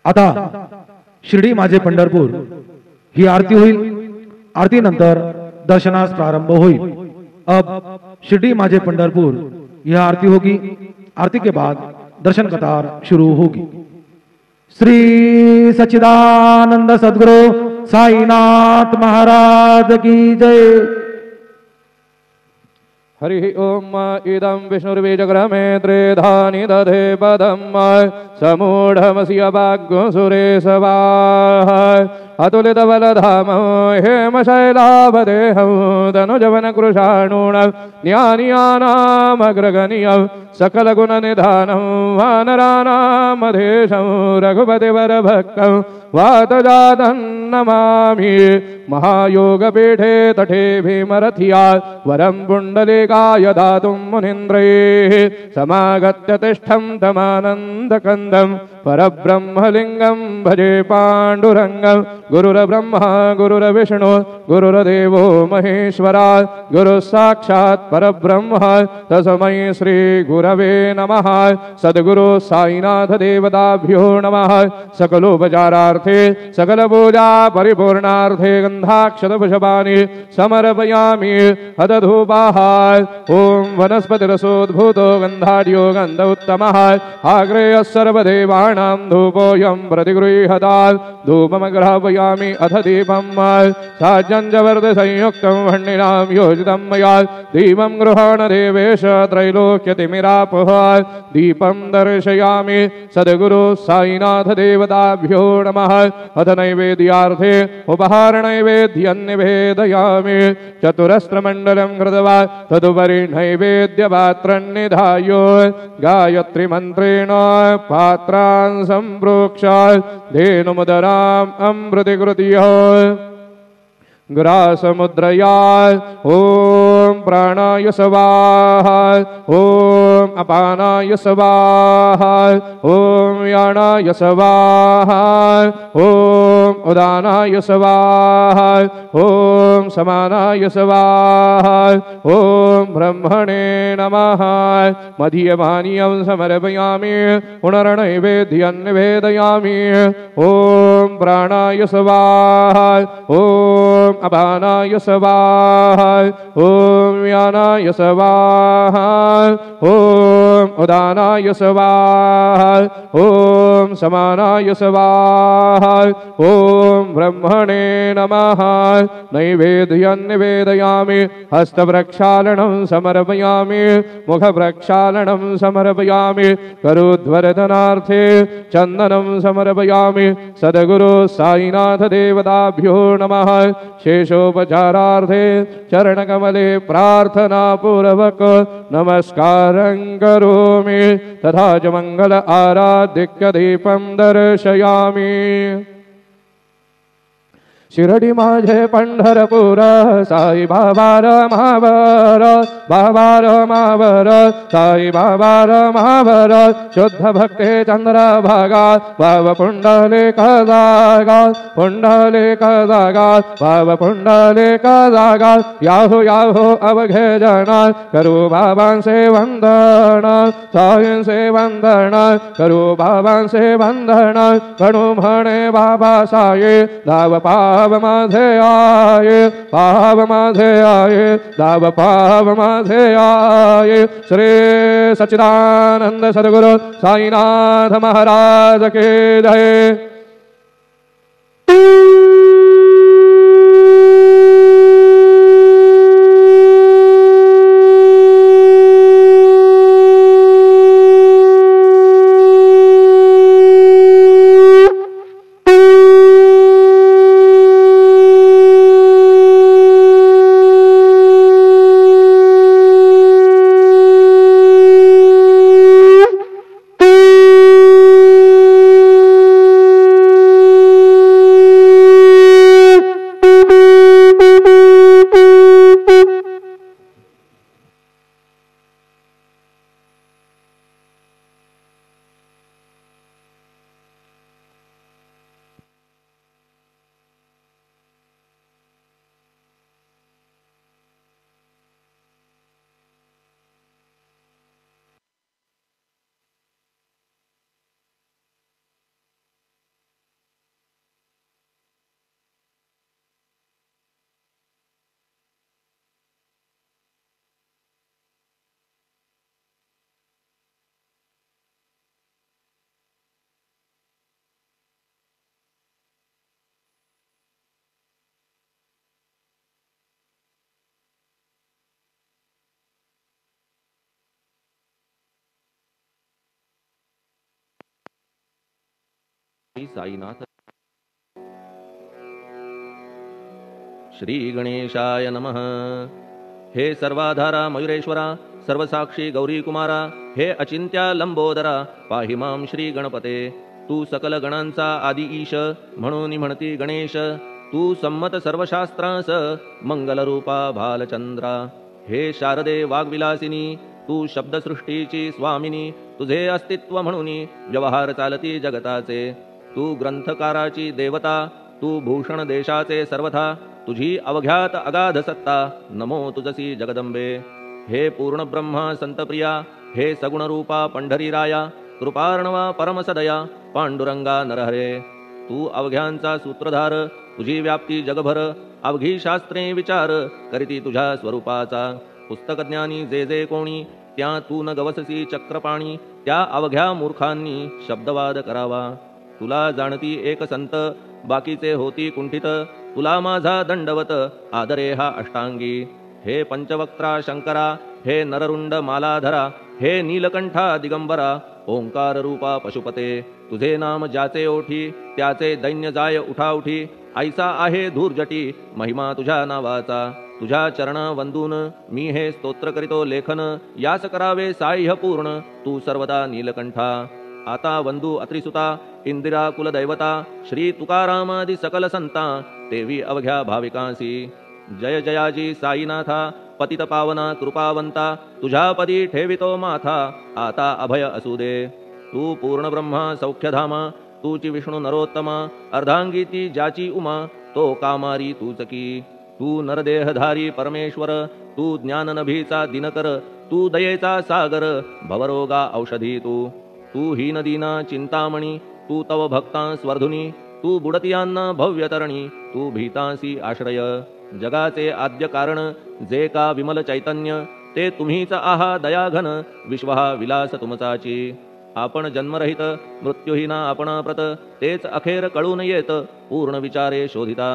आता शिर्डी माझे पंढरपूर ही आरती होईल। आरती नंतर दर्शनास प्रारंभ होईल। अब शिर्डी माझे पंढरपुर यह आरती होगी। आरती के बाद दर्शन कतार शुरू होगी। श्री सच्चिदानंद सद्गुरु साईनाथ महाराज की जय। हरि ओम इदं विष्णुर्बीजग्रमे त्रिधानि दधे पदं समूढमसि अभाग्यो सुरेशवाः अतुलितबलधामो हेमशैलाभदेहं तनुजवनकृशाणूणं ज्ञानियानामग्रगणीयं सकलगुणनिधानं वानराणामधेशं रघुपतिवरभक्तं वातजातं नमामि। महायोगपीठे तटे भीमरथिया वरं पुण्डलीकाय दातुं मुनीन्द्रैः समागत्य तिष्ठं तमानन्दकन्दं परब्रह्मलिङ्गं भजे पाण्डुरङ्गं। गुरुर्ब्रह्मा गुरुर्विष्णु गुरुर्देवो महेश्वरा गुरुः साक्षात् परब्रह्म तस्मै श्रीगुरवे नमः। सद्गुरु साईनाथ देवताभ्यो नमः। सकलोपचारार्थे सकलपूजा परिपूर्णार्थे गन्धाक्षतपुष्पाणि समर्पयामि। हतधूपाः ॐ वनस्पतिरसोद्भूतो गन्धाढ्यो गन्ध उत्तमः आग्रेयः सर्वदेवानां धूपोऽयं प्रतिगृह्यतात्। धूपमग्रापयामि अथ दीपं साज्यञ्जवर्धसंयुक्तं वह्निनां योजितं मया। दीपं गृहाण देवेश त्रैलोक्यतिमिरापः। दीपं दर्शयामि। सद्गुरु साईनाथ देवताभ्यो नमः। अथ नैवेद्यार्थे उपहारनैवेद्यं निवेदयामि। चतुरस्रमण्डलं कृत्वा तदुपरि नैवेद्यपात्रं निधाय गायत्रीमन्त्रेण पात्रान् सम्प्रोक्ष धेनुमुदराम् अमृतिकृत्य ग्रासमुद्रया ॐ प्राणाय स्वाहा ॐ अपानाय स्वाहा ॐ यानाय स्वाहा ॐ उदानाय स्वाहा ॐ समानाय स्वाहा ॐ ब्रह्मणे नमः। मदीयपानीयं समर्पयामि। पुनर्नैवेद्यं निवेदयामि। ॐ प्राणाय स्वाहा ॐ अपानाय स्वाहा ॐ यानाय स्वाहा ॐ उदानाय स्वाहा ॐ समानाय स्वाहा ॐ ब्रह्मणे नमः। नैवेद्यं निवेदयामि। हस्तप्रक्षालनं समर्पयामि। मुखप्रक्षालनं समर्पयामि। करोद्वरदनार्थे चन्दनं समर्पयामि। सद्गुरु साईनाथ देवताभ्यो नमः। शेषोपचारार्थे चरणकमले प्रार्थनापूर्वक नमस्कारं करोमि। तथा च मंगल आराधिक्य दीपं दर्शयामि। शिर्डी माझे पंढरपूर साई बाबा रमावर बाबा रमावर साई बाबा रमावर शुद्ध भक्ते चंद्रभागा भाव पुंडलिक जागा पुंडलिक जागा भाव पुंडलिक जागा याहो याहो अवघे जना करू बाबांचे वंदन साईंचे वंदन करू बाबांचे वंदन गणू म्हणे बाबा साई धाव पा पाव माझे आये पाव माझे आये दाव पाव माझे आये श्री सच्चिदानंद सद्गुरु साईनाथ महाराज के जय। साईनाथ। श्री गणेशाय नमः। हे सर्वाधारा मयुरेश्वरा सर्वसाक्षी गौरी कुमारा हे अचिंत्या लंबोदरा पाहि मां श्री गणपते। तू सकल गणांचा आदि ईश म्हणून म्हणती गणेश। तू संमत सर्वशास्त्रांस मंगलरूपा भालचंद्रा। हे शारदे वाग्विलासिनी तू शब्दसृष्टीची स्वामिनी। तुझे अस्तित्व म्हणून व्यवहार चालती जगताचे। तू ग्रंथकाराची देवता तू भूषण देशाचे सर्वथा। तुझी अवघ्यात अगाध सत्ता नमो तुझसी जगदंबे। हे पूर्ण ब्रह्मा संतप्रिया हे सगुण रूपा पंढरीराया। कृपार्णवा परमसदया पांडुरंगा नरहरे। तू अवघ्यांचा सूत्रधार तुझी व्याप्ती जगभर। अवघी शास्त्रे विचार करीती तुझ्या स्वरूपाचा। पुस्तकज्ञानी जे जे कोणी त्या तू न गवससी चक्रपाणी। त्या अवघ्या मूर्खांनी शब्दवाद करावा। तुला जाणती एक संत बाकीचे होती कुंठित। तुला माझा दंडवत आदरे हा अष्टांगी। हे पंचवक्त्रा शंकरा हे नररुंड मालाधरा। हे नीलकंठा दिगंबरा ओंकार रूपा पशुपते। तुझे नाम ज्याचे ओठी त्याचे दैन्य जाय उठाउठी। ऐसा आहे धूर्जटी महिमा तुझ्या नावाचा। तुझ्या चरण वंदून मी हे स्तोत्र करीतो लेखन। यास करावे साह्य पूर्ण तू सर्वदा नीलकंठा। आता वंदू अत्रिसुता इंदिरा कुलदैवता। श्री तुकारामादि सकल संता देवी अवघ्या भाविकांसी। जय जयाजी साईनाथा पतित पावना कृपावंता। तुझ्या पदी ठेवितो माथा आता अभय असू दे। तू पूर्ण ब्रह्मा सौख्यधामा तूची विष्णू नरोत्तमा। अर्धांगी ती ज्याची उमा तो कामारी तूच की। तू नरदेहधारी परमेश्वर तू ज्ञाननभीचा दिनकर। तू दयेचा सागर भवरोगा औषधी तू। तू हीनदीना चिंतामणी तू तव भक्तां स्वर्धुनी। तू बुडतियांना भव्यतरणी तू भीतांसी आश्रय। जगाचे आद्य कारण जे का विमल चैतन्य ते तुम्हीच आहा दयाघन। विश्व हा विलास तुमचाची। आपण जन्मरहित मृत्यूहीना आपणाप्रत तेच अखेर कळून येत पूर्ण विचारे शोधिता।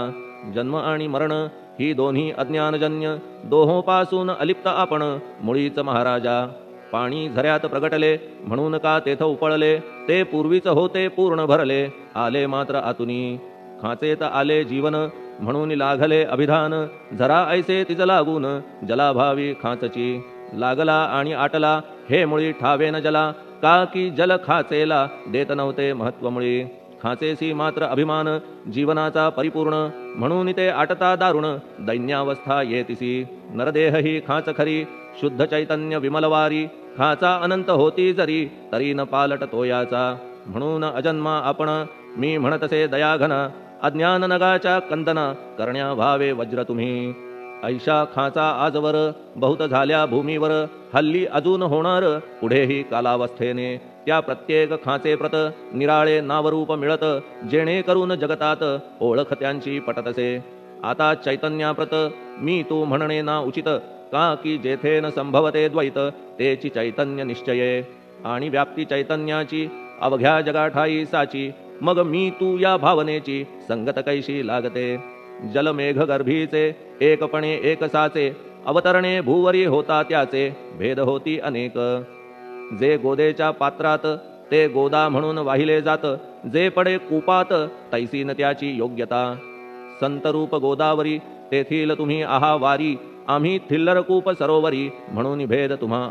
जन्म आणि मरण ही दोन्ही अज्ञानजन्य दोहोपासून अलिप्त आपण मुळीच महाराजा। पाणी झऱ्यात प्रगटले म्हणून का तेथ उपळले। ते पूर्वीच होते पूर्ण भरले आले मात्र आतुनी। खाचेत आले जीवन म्हणून लागले अभिधान। झरा ऐसे तिज लागून जलाभावी खाचची। लागला आणि आटला हे मुळी ठावे न जला। का की जल खाचेला देत नव्हते महत्वमुळी। खाचेसी मात्र अभिमान जीवनाचा परिपूर्ण म्हणून ते आटता दारुण दैन्यावस्था येतिसी। नरदेह ही खाच खरी शुद्ध चैतन्य विमलवारी। खाचा अनंत होती जरी तरी न पालट तोयाचा। म्हणून अजन्मा आपण मी म्हणतसे दयाघन। अज्ञान नगाच्या कंदना करण्या व्हावे वज्र तुम्ही। ऐशा खाचा आजवर बहुत झाल्या भूमीवर, हल्ली अजून होणार पुढेही कालावस्थेने. त्या प्रत्येक खाचे प्रत निराळे नावरूप मिळत, जेणेकरून जगतात ओळख त्यांची पटतसे. आता चैतन्याप्रत मी तू म्हणणे ना उचित, का की जेथे न संभवते द्वैत तेची चैतन्य निश्चये. आणि व्याप्ती चैतन्याची अवघ्या जगाठाई साची, मग मी तू या भावनेची संगत कैशी लागते. जलमेघ गर्भीचे एकपणे एकसाचे, अवतरणे भूवरी होता त्याचे भेद होती अनेक. जे गोदेच्या पात्रात ते गोदा म्हणून वाहिले जात, जे पडे कूपात तैसीन त्याची योग्यता. संतरूप गोदावरी तेथील तुम्ही आहा वारी, आम्ही थिल्लरकूप सरोवरी म्हणून भेद तुम्हा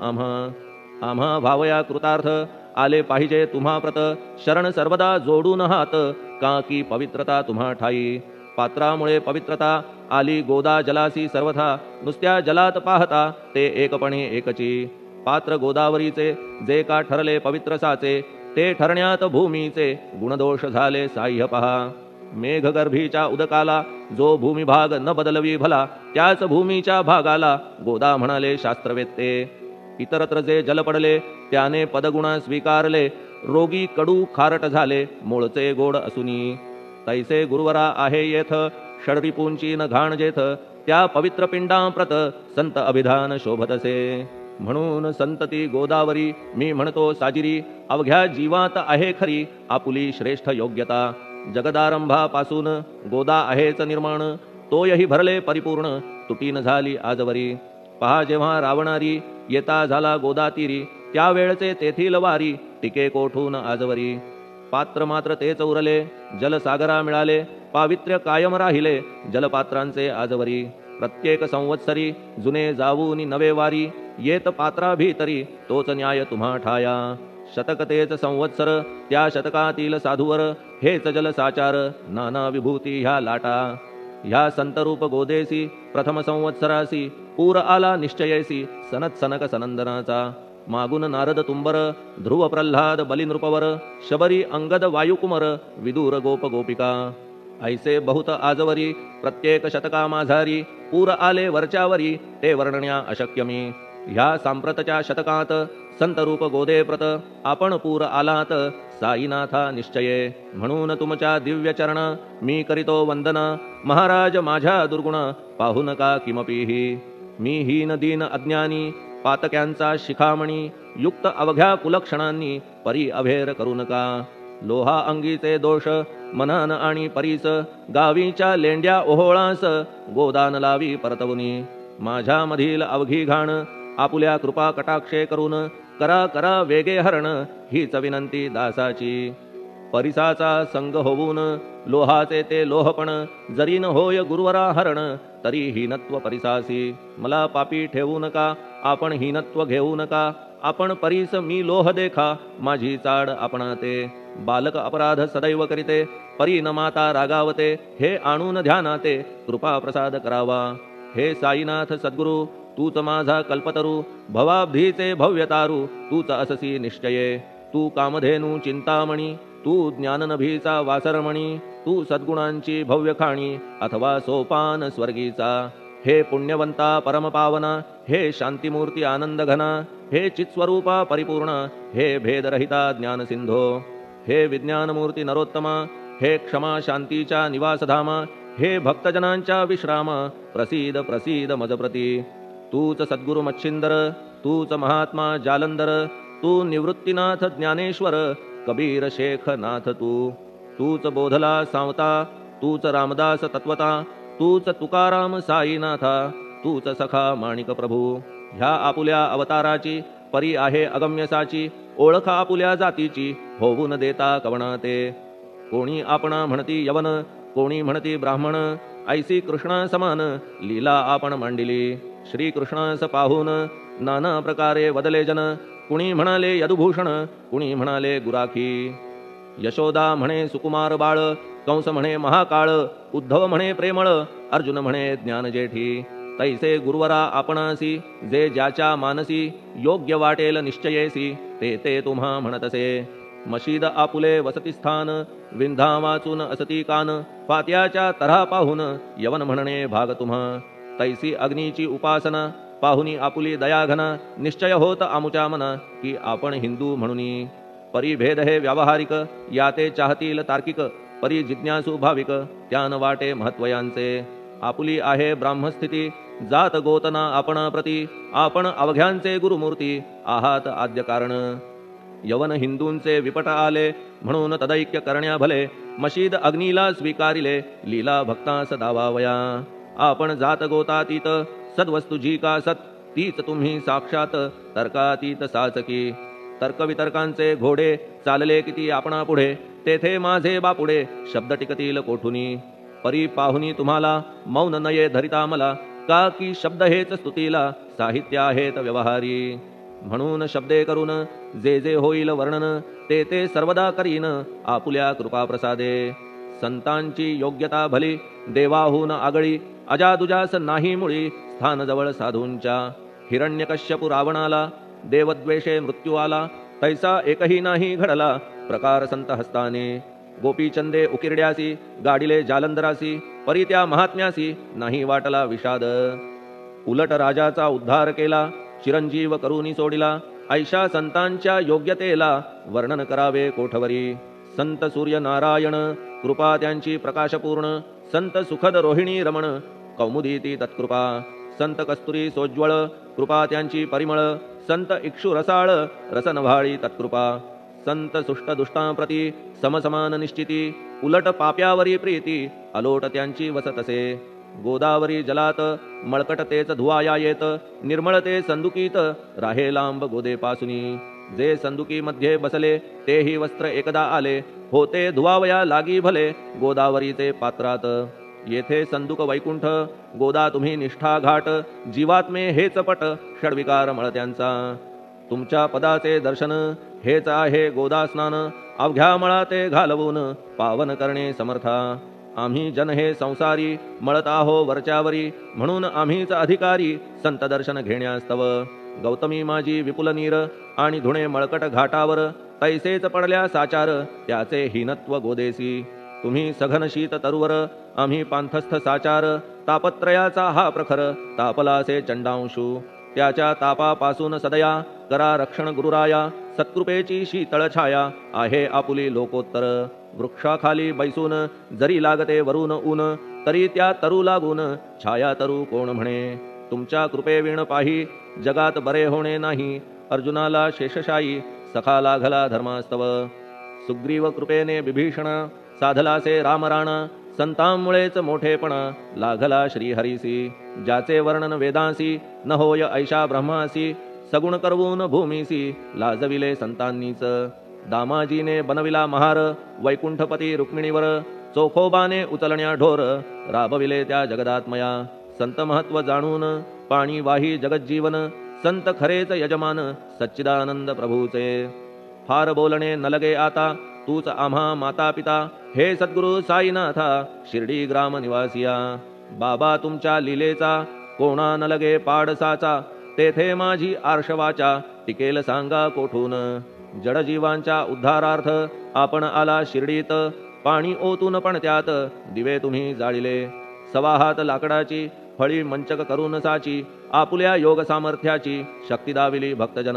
आम्हा भावया कृतार्थ आले पाहिजे तुम्हा प्रत. शरण सर्वदा जोडून हात, का की पवित्रता तुम्हा ठाई. पात्रामुळे पवित्रता आली गोदा जलासी सर्वथा, नुसत्या जलात पाहता ते एकपणे एकची. पात्र गोदावरीचे जे का ठरले पवित्र साचे, ते ठरण्यात भूमीचे गुणदोष झाले साह्य पहा. मेघगर्भीच्या उदकाला जो भूमिभाग न बदलवी भला, त्याच भूमीच्या भागाला गोदा म्हणाले शास्त्रवेत्ते. इतरत्र जे जल पडले त्याने पदगुण स्वीकारले, रोगी कडू खारट झाले मूळचे गोड असुनी. तैसे गुरुवरा आहे येथ षडरिपूंची न घाण जेथ, त्या पवित्र पिंडांप्रत संत अभिधान शोभतसे. म्हणून संतती गोदावरी मी म्हणतो साजिरी, अवघ्या जीवात आहे खरी आपुली श्रेष्ठ योग्यता. जगदारंभापासून गोदा आहेच निर्माण, तोयही भरले परिपूर्ण तुटीन झाली आजवरी. पहा जेव्हा रावणारी येता झाला गोदातीरी, त्यावेळचे तेथील वारी टिके कोठून आजवरी. पात्र मात्र तेच उरले जलसागरा मिळाले, पावित्र्य कायम राहिले जलपात्रांचे आजवरी. प्रत्येक संवत्सरी जुने जाऊनी नवे वारी, येत पात्रा भीतरी तोच न्याय तुम्हा ठाया. शतक तेच संवत्सर त्या शतकातील साधूवर, हेच जलसाचार नाना विभूती ह्या लाटा. ह्या संतरूप गोदेसी प्रथम संवत्सरासी, पूर आला निश्चयेसी सनत सनक सनंदनाचा. मागून नारद तुंबर, ध्रुव प्रल्हाद बलिनृपवर, शबरी अंगद वायुकुमर, विदूर गोप गोपिका. ऐसे बहुत आजवरी प्रत्येक शतका माझारी, पूर आले वरच्यावरी ते वर्णण्या अशक्य मी. ह्या सांप्रतच्या शतकात संतरूप गोदे प्रत, आपण पूर आलात साईनाथा निश्चये. म्हणून तुमच्या दिव्य चरण मी करीतो वंदन, महाराज माझ्या दुर्गुण पाहू नका किमपीही. मी हीन दीन अज्ञानी पातक्यांचा शिखामणी, युक्त अवघ्या कुलक्षणांनी परी अभेर करू नका. लोहा अंगीचे दोष मनन आणि परीस, गावीच्या लेंड्या ओहोळास गोदान लावी परतवुनी. माझ्या मधील अवघी घाण आपुल्या कृपा कटाक्षे करून, करा करा वेगे हरण हीच विनंती दासाची. परिसाचा संग होऊन लोहाचे ते लोहपण, जरी न होय गुरुवरा हरण तरी हीनत्व परिसासी. मला पापी ठेवू नका आपण हीनत्व घेऊ नका, आपण परीस मी लोह देखा माझी चाड आपणाते. बालक अपराध सदैव करीते परी न माता रागावते, हे आणून ध्यानाते कृपा प्रसाद करावा. हे साईनाथ सद्गुरु तूच माझा कल्पतरू, भवाब्धीचे भव्यतारू तूच अससी निश्चये. तू कामधेनू चिंतामणी, तू ज्ञाननभीचा वासरमणी, तू सद्गुणांची भव्य खाणी अथवा सोपान स्वर्गीचा. हे पुण्यवंता परमपावना, हे शांतिमूर्ती आनंदघना, हे चित्स्वरूपा परिपूर्ण, हे भेदरहिता ज्ञानसिंधो. हे विज्ञानमूर्ती नरोत्तमा, हे क्षमा शांतीच्या निवासधामा, हे भक्तजनांच्या विश्राम प्रसीद प्रसीद मजप्रती. तूच सद्गुरु मच्छिंदर, तूच महात्मा जालंधर, तू निवृत्तीनाथ ज्ञानेश्वर, कबीर शेख नाथ तूच बोधला सांवता, तूच रामदास तत्वता, तूच तुकाराम साईनाथा, तूच सखा माणिक प्रभू. ह्या आपुल्या अवताराची परी आहे अगम्यसाची, ओळख आपुल्या जातीची होऊन देता कवणाते. कोणी आपणा म्हणती यवन, कोणी म्हणती ब्राह्मण, ऐसी कृष्णा समान लीला आपण मांडिली. श्रीकृष्णास पाहून नाना प्रकारे वदले जन, कुणी म्हणाले यदुभूषण, कुणी म्हणाले गुराखी. यशोदा म्हणे सुकुमार बाळ, कंस म्हणे महाकाळ, उद्धव म्हणे प्रेमळ, अर्जुन म्हणे ज्ञानजेठी. तैसे गुरुवरा आपणासी, जे ज्याच्या मानसी योग्य वाटेल निश्चयेसी, ते ते तुम्हा म्हणतसे. मशीद आपुले वसतिस्थान, विंधा वाचून असती कान, फात्याच्या तऱ्हा पाहून यवन म्हणणे भाग तुम्हा. तैसी अग्नीची उपासना पाहुनी आपुली दयाघन निश्चय होत आमुच्या मना की आपण हिंदू म्हणूनी परी भेद हे व्यावहारिक याते चाहतील तार्किक परी जिज्ञासू भाविक त्यान वाटे महत्वयांचे आपुली आहे ब्राह्मस्थिती जात गोतना आपण प्रती आपण अवघ्यांचे गुरुमूर्ती आहात आद्य कारण यवन हिंदूंचे विपट आले म्हणून तदैक्य करण्या भले मशीद अग्नीला स्वीकारिले लीला भक्तास दावावया आपण जात गोतातीत सद्वस्तु जी का सत तीच तुम्ही साक्षात तर्कातीत साचकी तर्कवितर्कांचे घोडे चालले किती आपणा पुढे तेथे माझे बापुडे शब्द टिकतील कोठुनी परी पाहुनी तुम्हाला मौन नये धरिता मला का की शब्द हेच स्तुतीला साहित्य आहेत व्यवहारी म्हणून शब्दे करून जे जे होईल वर्णन ते ते सर्वदा करीन आपुल्या कृपा प्रसादे संतांची योग्यता भली देवाहून आगळी अजादुजास नाही मुळी स्थान जवळ साधूंच्या हिरण्यकश्यपु रावणाला देवद्वेषे मृत्यू आला तैसा एकही नाही घडला प्रकार संत हस्ताने गोपीचंदे उकिरड्यासी गाडिले जालंधरासी परी त्या महात्म्यासी नाही वाटला विषाद उलट राजाचा उद्धार केला चिरंजीव करूनी सोडिला ऐशा संतांच्या योग्यतेला वर्णन करावे कोठवरी संत सूर्य नारायण कृपा त्यांची प्रकाशपूर्ण संत सुखद रोहिणी रमण कौमुदी ती तत्कृपा संत कस्तुरी सोज्वळ कृपा त्यांची परिमळ संत इक्षु रसाळ रसनव्हाळी तत्कृपा संत सुष्ट दुष्टांप्रती समसमान निश्चिती उलट पाप्यावरी प्रीती अलोट त्यांची वसतसे गोदावरी जलात मळकट तेच धुवाया येत निर्मळते संदुकीत राहे लांब गोदेपासुनी जे संदुकी मध्ये बसले तेही वस्त्र एकदा आले होते धुवावया लागी भले गोदावरीचे पात्रात येथे संदुक वैकुंठ गोदा तुम्ही निष्ठा घाट जीवात्मे हेच पट षडविकार मळत्यांचा तुमच्या पदाचे दर्शन हेच आहे गोदा स्नान अवघ्या मळा ते घालवून पावन करणे समर्था आम्ही जन हे संसारी मळत आहो वरच्यावरी म्हणून आम्हीच अधिकारी संत दर्शन घेण्यास्तव गौतमी माझी विपुल नीर आणि धुणे मळकट घाटावर तैसेच पडल्या साचार त्याचे हीनत्व गोदेसी तुम्ही सघन शीत तरुवर आम्ही पांथस्थ साचार तापत्रयाचा हा प्रखर तापलासे चंडांशू त्याच्या तापापासून सदया करा रक्षण गुरुराया सत्कृपेची शीतळ छाया आहे आपुली लोकोत्तर वृक्षाखाली बैसून जरी लागते वरून ऊन तरी त्या तरू लागून छाया तरू कोण म्हणे तुमच्या कृपेविण पाही जगात बरे होणे नाही अर्जुनाला शेषशायी सखा लागला धर्मास्तव सुग्रीव कृपेने विभीषण साधलासे रामराण संतांमुळेच मोठेपणा लागला श्रीहरीसी ज्याचे वर्णन वेदांसी न होय ऐशा ब्रह्मासी सगुण करवून भूमीसी लाजविले संतांनीच दामाजीने बनविला महार वैकुंठपती रुक्मिणीवर चोखोबाने उचलण्या ढोर राबविले त्या जगदात्मया संत महत्व जाणून पाणी वाही जगज्जीवन संत खरेच यजमान सच्चिदानंद प्रभूचे फार बोलणे न लगे आता तूच आम्हा माता पिता हे सद्गुरु साईनाथा शिर्डी ग्राम निवासिया बाबा तुमच्या लीलेचा कोणा न लगे पाडसाचा तेथे माझी आर्षवाचा टिकेल सांगा कोठून जडजीवांच्या उद्धारार्थ आपण आला शिर्डीत पाणी ओतून पण त्यात दिवे तुम्ही जाळिले सवा हात लाकडाची फळी मंचक करून साची आपुल्या योग सामर्थ्याची शक्ती दाविली भक्तजन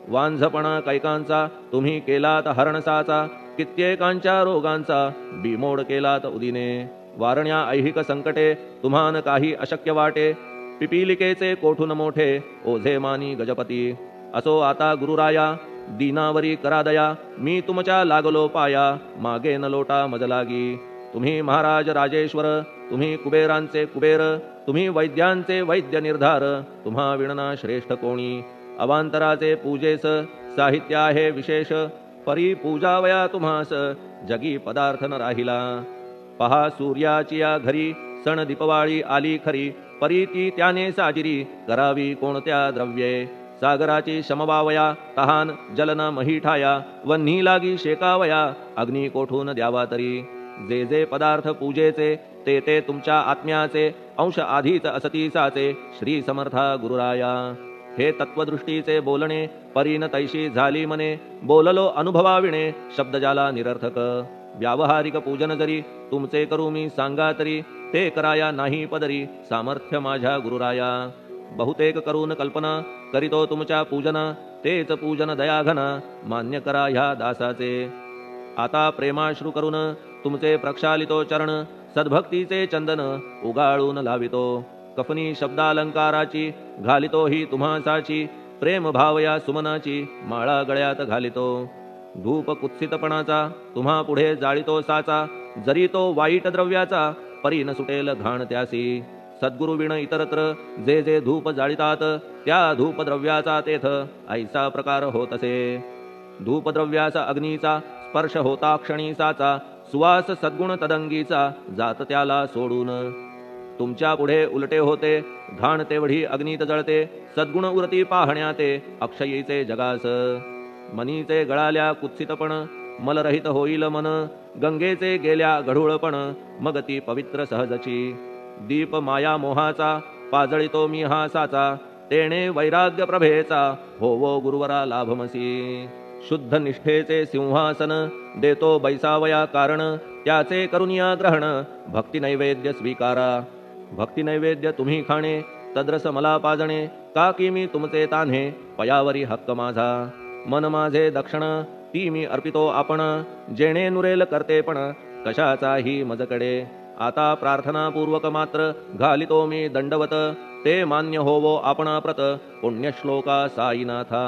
वांझपणा कैकांचा तुम्ही केलात हरणसाचा कित्येकांच्या रोगांचा बिमोड केलात उदिने वारण्या ऐहिक संकटे तुम्हान काही अशक्य वाटे पिपीलिकेचे कोठून मोठे ओझे मानी गजपती असो आता गुरुराया दीनावरी करादया मी तुमच्या लागलो पाया मागे न लोटा मजलागी तुम्ही महाराज राजेश्वर तुम्ही कुबेरांचे कुबेर तुम्ही वैद्यांचे वैद्य निर्धार तुम्हा विणना श्रेष्ठ कोणी अवांतराचे पूजेस साहित्य आहे विशेष परी पूजावया तुम्हास जगी पदार्थ न राहिला पहा सूर्याची या घरी सण दीपवाळी आली खरी परी ती त्याने साजिरी करावी कोणत्या द्रव्ये सागराची शमवावया तहान जलन महीठाया वन्ही लागी शेकावया अग्नी कोठून द्यावा तरी जे जे पदार्थ पूजेचे ते ते तुमच्या आत्म्याचे अंश आधीच असतीसाचे श्री समर्था गुरुराया हे तत्वदृष्टीचे बोलणे परीन तैशी झाली मने बोललो अनुभवाविणे शब्द जाला निरर्थक व्यावहारिक पूजन जरी तुमचे करू मी सांगा तरी ते कराया नाही पदरी सामर्थ्य माझ्या गुरुराया बहुतेक करून कल्पना करीतो तुमच्या पूजन तेच पूजन दयाघन मान्य करा ह्या दासाचे आता प्रेमाश्रू करून तुमचे प्रक्षालितो चरण सद्भक्तीचे चंदन उगाळून लावितो कफनी शब्दालंकाराची घालितो ही तुम्हासाची प्रेम भाव या सुमनाची माळा गळ्यात घालितो धूप कुत्सितपणाचा तुम्हा पुढे जाळितो साचा जरी तो वाईट द्रव्याचा परी न सुटेल घाण त्यासी सद्गुरु विण इतरत्र जे जे धूप जाळितात त्या धूप द्रव्याचा तेथ ऐसा प्रकार होत असे धूपद्रव्याचा अग्नीचा स्पर्श होता क्षणी साचा सुवास सद्गुण तदंगीचा जात त्याला सोडून तुमच्या पुढे उलटे होते घाण तेवढी अग्नीत जळते सद्गुण उरती पाहण्या ते अक्षयीचे जगास मनीचे गळाल्या कुत्सितपण मलरहित होईल मन गंगेचे गेल्या गढूळपण मग ती पवित्र सहजची दीप माया मोहाचा पाजळितो मी हा साचा तेणे वैराग्य प्रभेचा होवो गुरुवरा लाभमसी शुद्ध निष्ठेचे सिंहासन देतो बैसावया कारण त्याचे करुनिया ग्रहण भक्ती नैवेद्य स्वीकारा भक्ती नैवेद्य तुम्ही खाणे तद्रस मला पाजणे का की मी तुमचे तान्हे पयावरी हक्क माझा मन माझे दक्षिण ती मी अर्पितो आपण जेणे नुरेल करतेपण कशाचाही मजकडे आता प्रार्थनापूर्वक मात्र घालितो मी दंडवत ते मान्य होवो आपण प्रत पुण्यश्लोका साईनाथा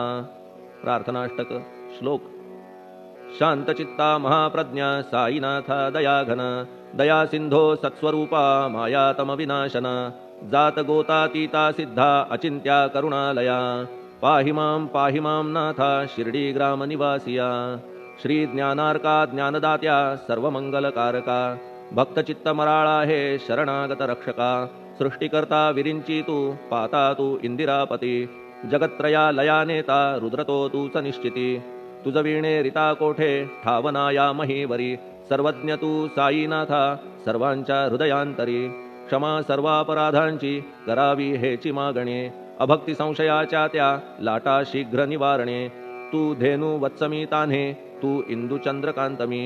प्रार्थनाष्टक श्लोक शांतचित्ता महाप्रज्ञा साईनाथा दयाघन दया सिंधो सत्स्वरूपा मायातम विनाशन जात गोतातीता सिद्धा अचिंत्या करुणालया पाहि मां नाथा शिर्डी ग्राम निवासिया श्री ज्ञानार्का ज्ञानदात्या सर्वमंगलकारका भक्तचित्त मराळा हे शरणागत रक्षका सृष्टिकर्ता विरिंची तू पाता तू इंदिरापती जगत्त्रया लया नेता रुद्रतो तूच निश्चिती तुझ वीणे रिता कोठे ठावनाया महीवरी सर्वज्ञ तू साईनाथा सर्वांच्या हृदयांतरी क्षमा सर्वापराधांची करावी हेची मागणे अभक्ती संशयाच्या त्या लाटा शीघ्र निवारणे तू धेनू वत्समी तान्हे तू इंदू चंद्रकांतमी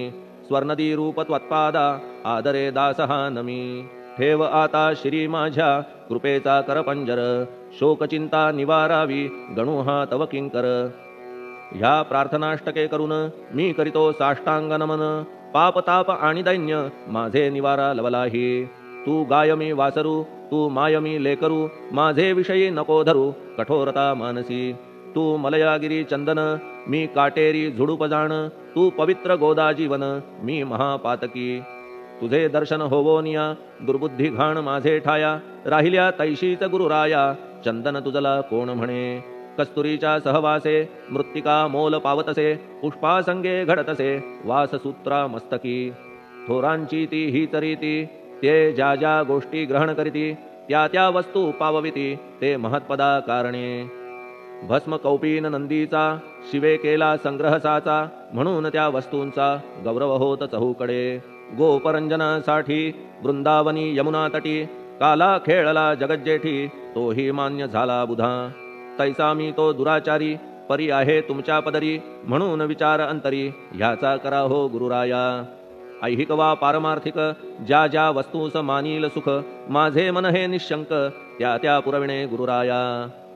स्वर्णदी रूप त्वत्पादा आदरे दासहा नमी ठेव आता श्री माझ्या कृपेचा करपंजर शोकचिंता निवारावी गणू हा तव किंकर ह्या प्रार्थनाष्टके करून मी करीतो साष्टांग नमन पाप ताप आणि दैन्य माझे निवारा लवलाही तू गायमी वासरू तू मायमी लेकरू माझे विषयी नको धरू कठोरता मानसी तू मलयागिरी चंदन मी काटेरी झुडूप जाण तू पवित्र गोदा जीवन मी महापातकी तुझे दर्शन होवोनिया दुर्बुद्धी घाण माझे ठाया राहिल्या तैशीच गुरुराया चंदन तुझला कोण म्हणे कस्तुरीच्या सहवासे मृत्तिका मोल पावतसे पुष्पासंगे घडतसे वाससूत्रा मस्तकी थोरांची ती ही चरीती ते ज्या ज्या गोष्टी ग्रहण करीती त्या त्या वस्तू पावविती ते महत्पदा कारणे भस्म कौपीन नंदीचा शिवे केला संग्रह साचा म्हणून त्या वस्तूंचा गौरव होत चहूकडे गोपरंजनासाठी वृंदावनी यमुना तटी काला खेळला जगज्जेठी तोही मान्य झाला बुधा तैसा मी तो दुराचारी परी आहे तुमच्या पदरी म्हणून विचार अंतरी ह्याचा करा हो गुरुराया ऐहिक वा पारमार्थिक ज्या ज्या वस्तूस मानील सुख माझे मन हे निशंक त्या त्या पुरविणे गुरुराया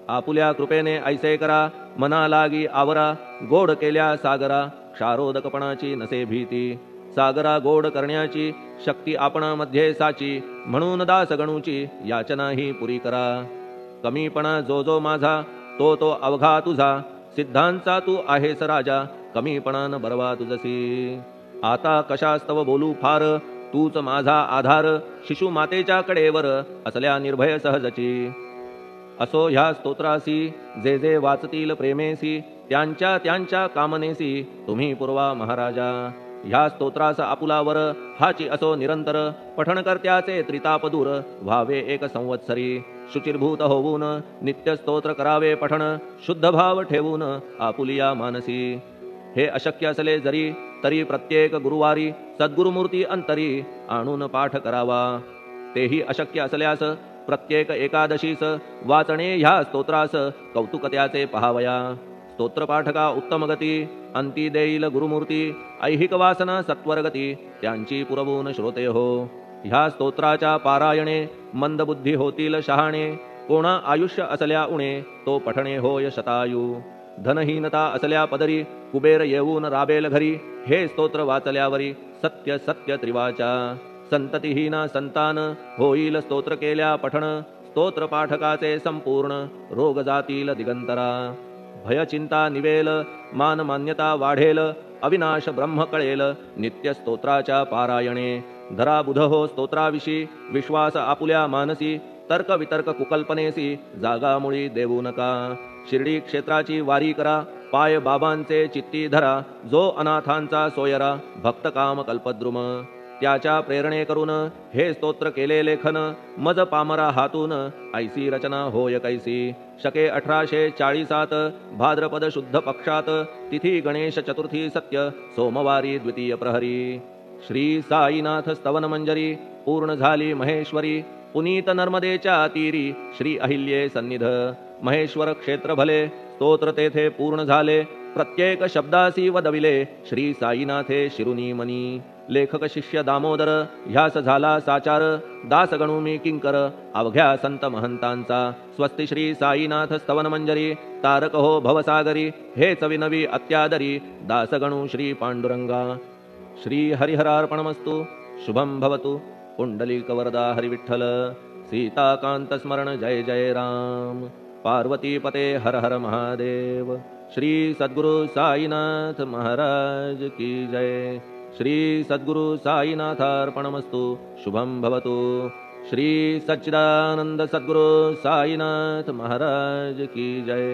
आपुल्या कृपेने ऐसे करा मना लागी आवरा गोड केल्या सागरा क्षारोदकपणाची नसे भीती सागरा गोड करण्याची शक्ती आपणामध्ये साची म्हणून दास गणूची याचना ही पुरी करा कमीपणा जो जो माझा तो तो अवघा तुझा सिद्धांचा तू आहेस राजा कमीपणान बरवा तुझसी आता कशास्तव बोलू फार तूच माझा आधार शिशु मातेच्या कडेवर असल्या निर्भय सहजची असो ह्या स्तोत्रासी जे जे वाचतील प्रेमेसी त्यांच्या त्यांच्या कामनेसी तुम्ही पुरवा महाराजा ह्या स्तोत्रास आपुलावर हाची असो निरंतर पठण करत्याचे त्रितापदूर व्हावे एक संवत्सरी शुचिर्भूत होऊन नित्य स्तोत्र करावे पठण शुद्ध भाव ठेवून आपुलिया मानसी हे अशक्य असले जरी तरी प्रत्येक गुरुवारी सद्गुरुमूर्ती अंतरी आणून पाठ करावा तेही अशक्य असल्यास प्रत्येक एकादशीस वाचणे ह्या स्तोत्रास कौतुक त्याचे पहावया स्तोत्रपाठका उत्तम गती अंती देईल गुरुमूर्ती ऐहिक वासना सत्वरगती त्यांची पुरवून श्रोते हो ह्या स्तोत्राच्या पारायणे मंदबुद्धी होतील शहाणे कोणा आयुष्य असल्या उणे तो पठणे होय शतायू धनहीनता असल्या पदरी कुबेर येऊन राबेल घरी हे स्तोत्र वाचल्यावरी सत्य सत्य त्रिवाचा संततिहीना संतान होईल स्तोत्र केल्या पठण स्तोत्र पाठकाचे संपूर्ण रोग जातील दिगंतरा भय चिंता निवेल मान मान्यता वाढेल अविनाश ब्रह्म कळेल नित्य स्तोत्राच्या पारायणे धरा बुध हो स्तोत्राविषयी विश्वास आपुल्या मानसी तर्क वितर्क कुकल्पनेसी जागामुळी देऊ नका शिर्डी क्षेत्राची वारी करा पाय बाबांचे चित्ती धरा जो अनाथांचा सोयरा भक्त काम कल्पद्रुम त्याच्या प्रेरणे करून हे स्तोत्र केले लेखन मज पामरा हातून ऐसी रचना होय कैसी शके 1840 भाद्रपद शुद्ध पक्षात तिथी गणेश चतुर्थी सत्य सोमवारी द्वितीय प्रहरी श्री साईनाथ स्तवन मंजरी पूर्ण झाली महेश्वरी पुनीत नर्मदेच्या तीरी श्री अहिल्ये सन्निध महेश्वर क्षेत्र भले स्तोत्र तेथे पूर्ण झाले प्रत्येक शब्दासी वदविले श्री साईनाथे शिरुनी मनी लेखक शिष्य दामोदर ह्यास झाला साचार दास गणू मी किंकर अवघ्या संत महंतांचा स्वस्ति श्री साईनाथ स्तवन मंजरी तारक हो भवसागरी हेच विनवी अत्यादरी दास गणू श्री पांडुरंगा श्री हरिहरार्पणमस्तु शुभम भवतु पुंडलिक वरदा हरिविठ्ठल सीताकांत स्मरण जय जय राम पार्वती पते हर हर महादेव श्री सद्गुरु साईनाथ महाराज की जय श्री सद्गुरु साईनाथार्पणमस्तु शुभम भवतु श्री सच्चिदानंद सद्गुरु साईनाथ महाराज की जय।